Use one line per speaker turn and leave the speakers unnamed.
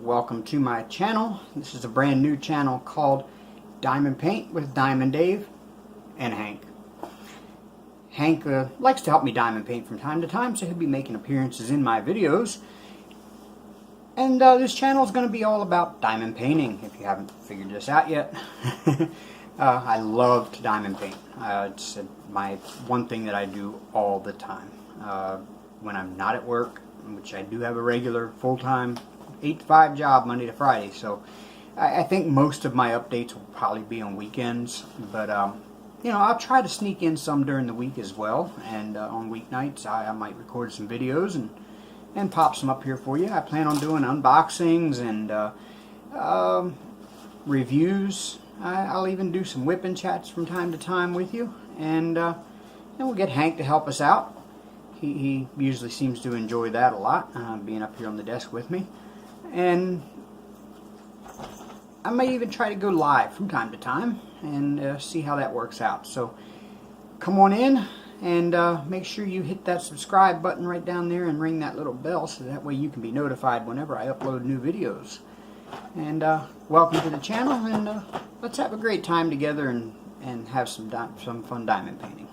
welcome to my channel. This is a brand new channel called Diamond Paint with Diamond Dave and Hank. Hank likes to help me diamond paint from time to time, so he'll be making appearances in my videos. And this channel is going to be all about diamond painting, if you haven't figured this out yet. I love to diamond paint. It's my one thing that I do all the time. When I'm not at work, which I do have a regular full-time 8 to 5 job Monday to Friday, so I think most of my updates will probably be on weekends, but you know, I'll try to sneak in some during the week as well, and on weeknights I might record some videos and pop some up here for you. I plan on doing unboxings and reviews. I'll even do some whipping chats from time to time with you, and we'll get Hank to help us out. He usually seems to enjoy that a lot, being up here on the desk with me. And I may even try to go live from time to time and see how that works out. So come on in and make sure you hit that subscribe button right down there and ring that little bell so that way you can be notified whenever I upload new videos. And welcome to the channel, and let's have a great time together and have some fun diamond painting.